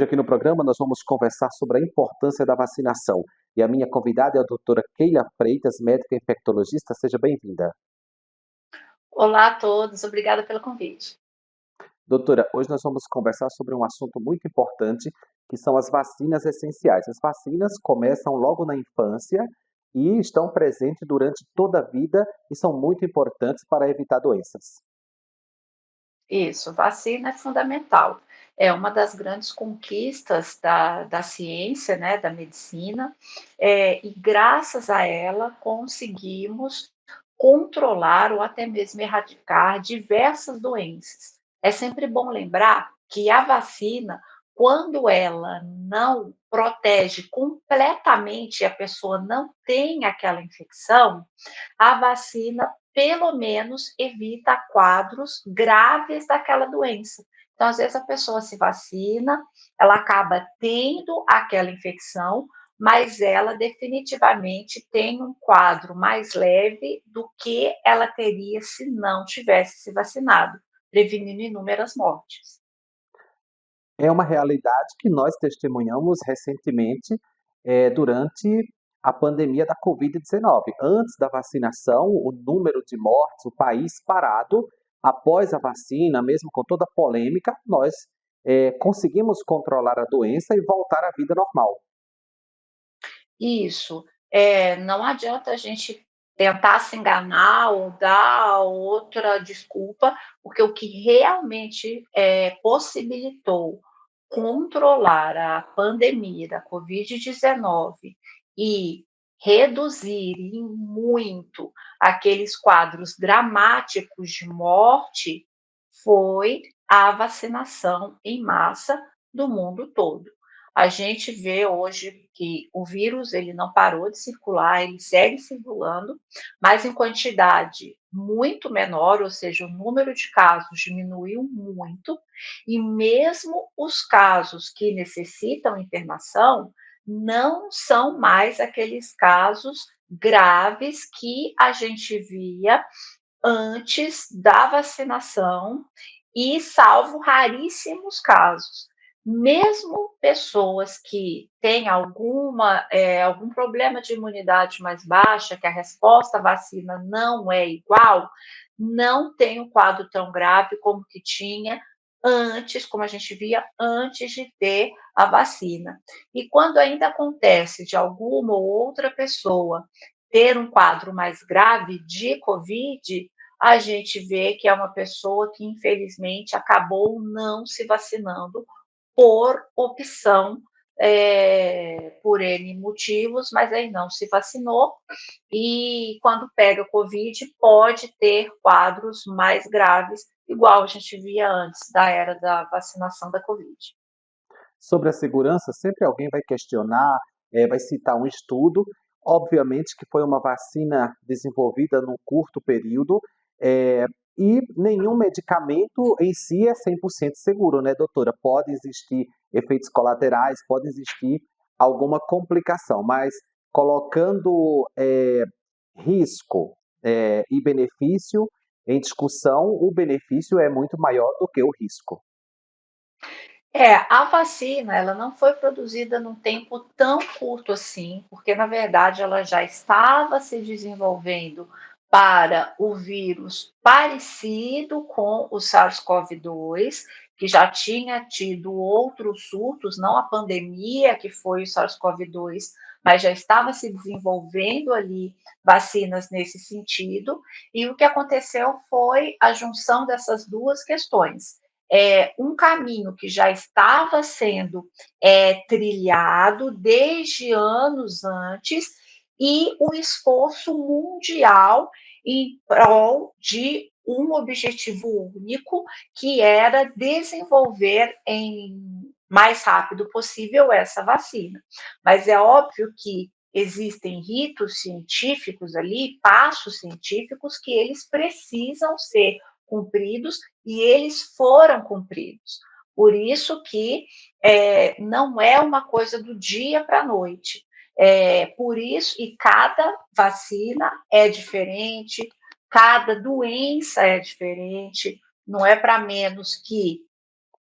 Hoje aqui no programa nós vamos conversar sobre a importância da vacinação. E a minha convidada é a doutora Keila Freitas, médica infectologista. Seja bem-vinda. Olá a todos, obrigada pelo convite. Doutora, hoje nós vamos conversar sobre um assunto muito importante, que são as vacinas essenciais. As vacinas começam logo na infância e estão presentes durante toda a vida e são muito importantes para evitar doenças. Isso, vacina é fundamental. É uma das grandes conquistas da ciência, né, da medicina, e graças a ela conseguimos controlar ou até mesmo erradicar diversas doenças. É sempre bom lembrar que a vacina, quando ela não protege completamente e a pessoa não tem aquela infecção, a vacina pelo menos evita quadros graves daquela doença. Então, às vezes, a pessoa se vacina, ela acaba tendo aquela infecção, mas ela definitivamente tem um quadro mais leve do que ela teria se não tivesse se vacinado, prevenindo inúmeras mortes. É uma realidade que nós testemunhamos recentemente, durante a pandemia da Covid-19. Antes da vacinação, o número de mortes, o país parado, após a vacina, mesmo com toda a polêmica, nós conseguimos controlar a doença e voltar à vida normal. Isso. Não adianta a gente tentar se enganar ou dar outra desculpa, porque o que realmente, possibilitou controlar a pandemia da Covid-19 e reduzir em muito aqueles quadros dramáticos de morte, foi a vacinação em massa do mundo todo. A gente vê hoje que o vírus ele não parou de circular, ele segue circulando, mas em quantidade muito menor, ou seja, o número de casos diminuiu muito, e mesmo os casos que necessitam internação não são mais aqueles casos graves que a gente via antes da vacinação e salvo raríssimos casos. Mesmo pessoas que têm algum problema de imunidade mais baixa, que a resposta à vacina não é igual, não tem um quadro tão grave como que tinha antes, como a gente via antes de ter a vacina. E quando ainda acontece de alguma ou outra pessoa ter um quadro mais grave de Covid, a gente vê que é uma pessoa que infelizmente acabou não se vacinando por opção, por N motivos, mas aí não se vacinou e quando pega Covid pode ter quadros mais graves, igual a gente via antes da era da vacinação da Covid. Sobre a segurança, sempre alguém vai questionar, vai citar um estudo. Obviamente que foi uma vacina desenvolvida num curto período, e nenhum medicamento em si é 100% seguro, né, doutora? Pode existir efeitos colaterais, pode existir alguma complicação, mas colocando risco e benefício em discussão, o benefício é muito maior do que o risco. A vacina, ela não foi produzida num tempo tão curto assim, porque na verdade ela já estava se desenvolvendo para o vírus parecido com o SARS-CoV-2, que já tinha tido outros surtos, não a pandemia que foi o SARS-CoV-2, mas já estava se desenvolvendo ali vacinas nesse sentido, e o que aconteceu foi a junção dessas duas questões, um caminho que já estava sendo trilhado desde anos antes e o esforço mundial em prol de um objetivo único, que era desenvolver em mais rápido possível essa vacina. Mas é óbvio que existem ritos científicos ali, passos científicos que eles precisam ser cumpridos e eles foram cumpridos. Por isso que não é uma coisa do dia para a noite. Por isso, e cada vacina é diferente, cada doença é diferente, não é para menos que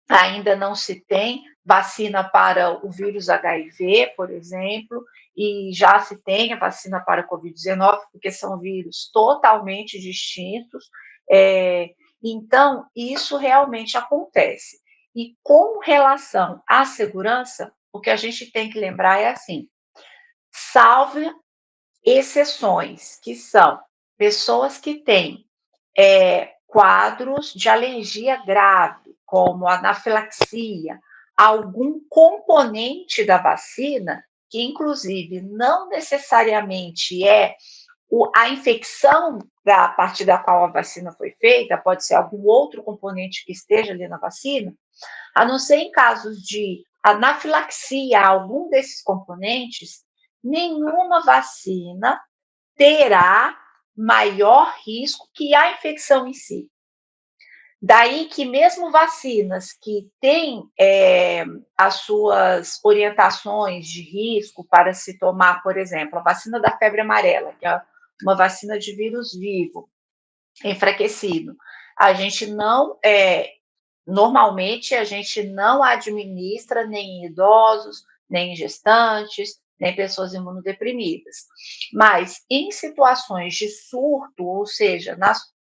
ainda não se tem vacina para o vírus HIV, por exemplo, e já se tem a vacina para a Covid-19, porque são vírus totalmente distintos. É, então, isso realmente acontece. E com relação à segurança, o que a gente tem que lembrar é assim: salve exceções, que são pessoas que têm quadros de alergia grave, como anafilaxia, algum componente da vacina, que inclusive não necessariamente é a infecção da parte da qual a vacina foi feita, pode ser algum outro componente que esteja ali na vacina, a não ser em casos de anafilaxia a algum desses componentes, nenhuma vacina terá maior risco que a infecção em si. Daí que mesmo vacinas que têm as suas orientações de risco para se tomar, por exemplo, a vacina da febre amarela, que é uma vacina de vírus vivo, enfraquecido, a gente não, normalmente a gente não administra nem em idosos, nem em gestantes, nem pessoas imunodeprimidas. Mas em situações de surto, ou seja,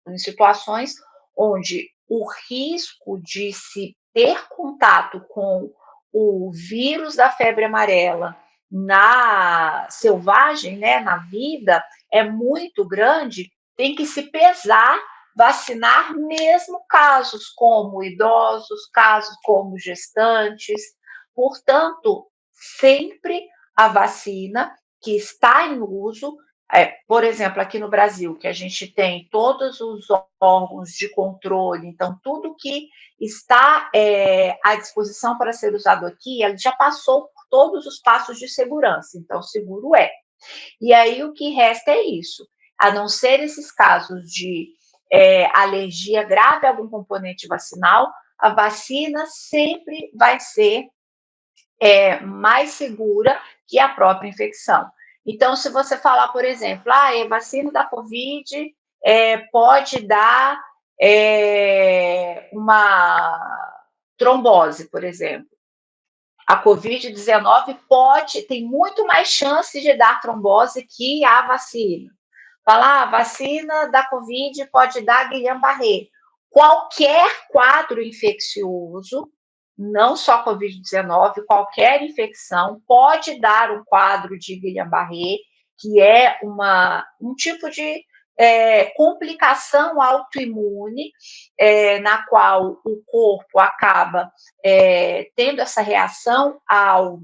em situações onde o risco de se ter contato com o vírus da febre amarela na selvagem, né, na vida, é muito grande, tem que se pesar vacinar mesmo casos como idosos, casos como gestantes. Portanto, sempre a vacina que está em uso, por exemplo, aqui no Brasil, que a gente tem todos os órgãos de controle, então tudo que está à disposição para ser usado aqui, ele já passou por todos os passos de segurança, então seguro é. E aí o que resta é isso, a não ser esses casos de alergia grave a algum componente vacinal, a vacina sempre vai ser mais segura que a própria infecção. Então, se você falar, por exemplo, a vacina da Covid pode dar uma trombose, por exemplo. A Covid-19 tem muito mais chance de dar trombose que a vacina. Falar, a vacina da Covid pode dar Guillain-Barré. Qualquer quadro infeccioso, não só Covid-19, qualquer infecção pode dar um quadro de Guillain-Barré, que é um tipo de complicação autoimune, na qual o corpo acaba tendo essa reação ao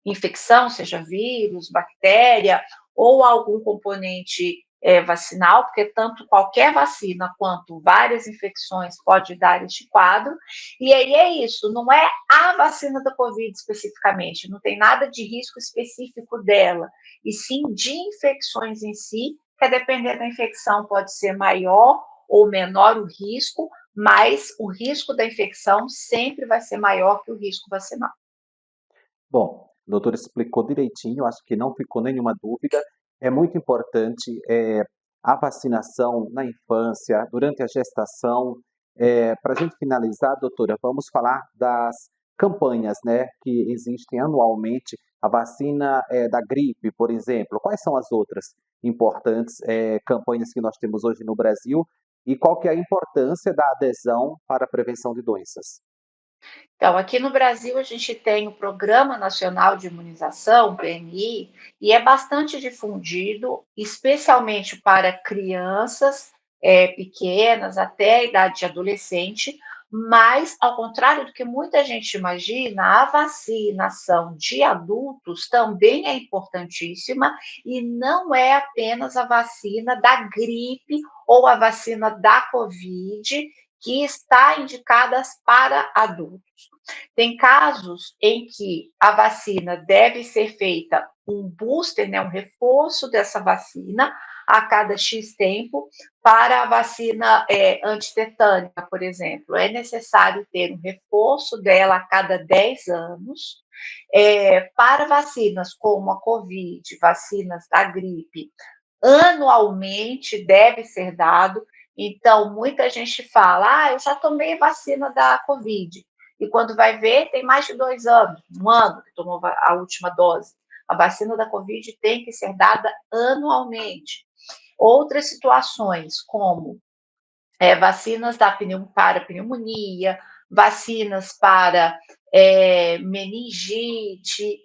infecção, seja vírus, bactéria ou algum componente vacinal, porque tanto qualquer vacina quanto várias infecções pode dar este quadro. E aí é isso, não é a vacina da Covid especificamente, não tem nada de risco específico dela, e sim de infecções em si, que a depender da infecção pode ser maior ou menor o risco, mas o risco da infecção sempre vai ser maior que o risco vacinal. Bom, o doutor explicou direitinho, acho que não ficou nenhuma dúvida. É muito importante, a vacinação na infância, durante a gestação. Para a gente finalizar, doutora, vamos falar das campanhas, né, que existem anualmente. A vacina, da gripe, por exemplo. Quais são as outras importantes, campanhas que nós temos hoje no Brasil? E qual que é a importância da adesão para a prevenção de doenças? Então, aqui no Brasil, a gente tem o Programa Nacional de Imunização, PNI, e é bastante difundido, especialmente para crianças pequenas, até a idade de adolescente, mas, ao contrário do que muita gente imagina, a vacinação de adultos também é importantíssima e não é apenas a vacina da gripe ou a vacina da Covid que está indicadas para adultos. Tem casos em que a vacina deve ser feita um booster, né, um reforço dessa vacina a cada X tempo. Para a vacina antitetânica, por exemplo, é necessário ter um reforço dela a cada 10 anos. Para vacinas como a Covid, vacinas da gripe, anualmente deve ser dado. Então, muita gente fala: eu já tomei vacina da Covid. e quando vai ver, tem mais de 2 anos, 1 ano que tomou a última dose. A vacina da Covid tem que ser dada anualmente. Outras situações, como vacinas para pneumonia, vacinas para meningite,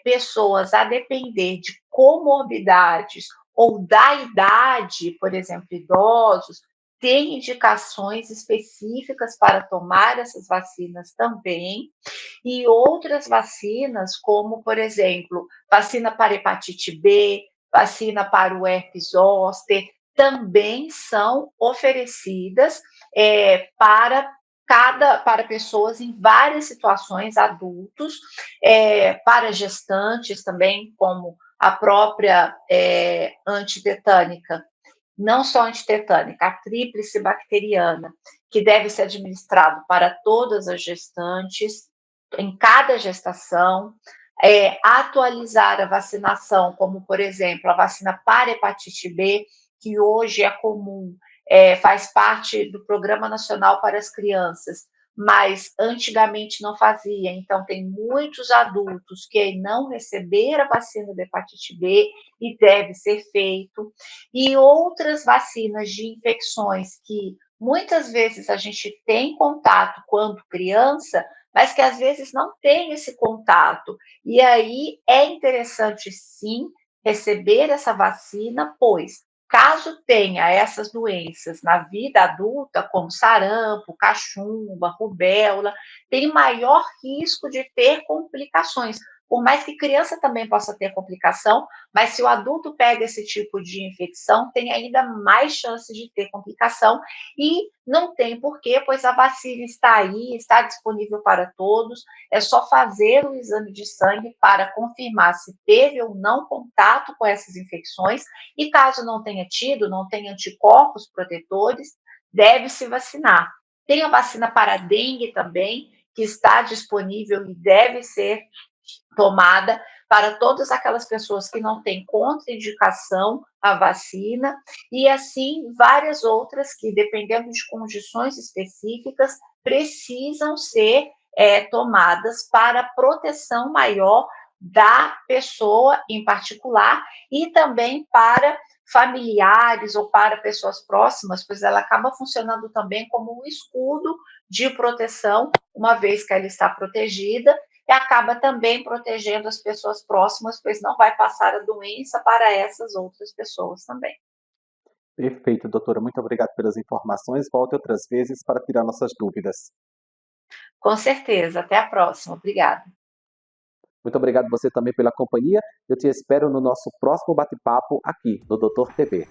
pessoas a depender de comorbidades ou da idade, por exemplo, idosos, tem indicações específicas para tomar essas vacinas também, e outras vacinas, como, por exemplo, vacina para hepatite B, vacina para o herpes zoster, também são oferecidas para pessoas em várias situações, adultos, para gestantes também, como a própria antitetânica, não só antitetânica, a tríplice bacteriana, que deve ser administrado para todas as gestantes, em cada gestação, atualizar a vacinação, como, por exemplo, a vacina para hepatite B, que hoje é comum, faz parte do Programa Nacional para as Crianças, mas antigamente não fazia. Então, tem muitos adultos que não receberam a vacina da hepatite B e deve ser feito. E outras vacinas de infecções que muitas vezes a gente tem contato quando criança, mas que às vezes não tem esse contato. E aí é interessante, sim, receber essa vacina, pois caso tenha essas doenças na vida adulta, como sarampo, cachumba, rubéola, tem maior risco de ter complicações. Por mais que criança também possa ter complicação, mas se o adulto pega esse tipo de infecção, tem ainda mais chance de ter complicação, e não tem porquê, pois a vacina está aí, está disponível para todos, é só fazer o exame de sangue para confirmar se teve ou não contato com essas infecções, e caso não tenha tido, não tenha anticorpos protetores, deve se vacinar. Tem a vacina para a dengue também, que está disponível e deve ser tomada para todas aquelas pessoas que não têm contraindicação à vacina, e assim várias outras que, dependendo de condições específicas, precisam ser tomadas para proteção maior da pessoa em particular e também para familiares ou para pessoas próximas, pois ela acaba funcionando também como um escudo de proteção, uma vez que ela está protegida, e acaba também protegendo as pessoas próximas, pois não vai passar a doença para essas outras pessoas também. Perfeito, doutora. Muito obrigado pelas informações. Volte outras vezes para tirar nossas dúvidas. Com certeza. Até a próxima. Obrigada. Muito obrigado você também pela companhia. Eu te espero no nosso próximo bate-papo aqui, do Doutor TV.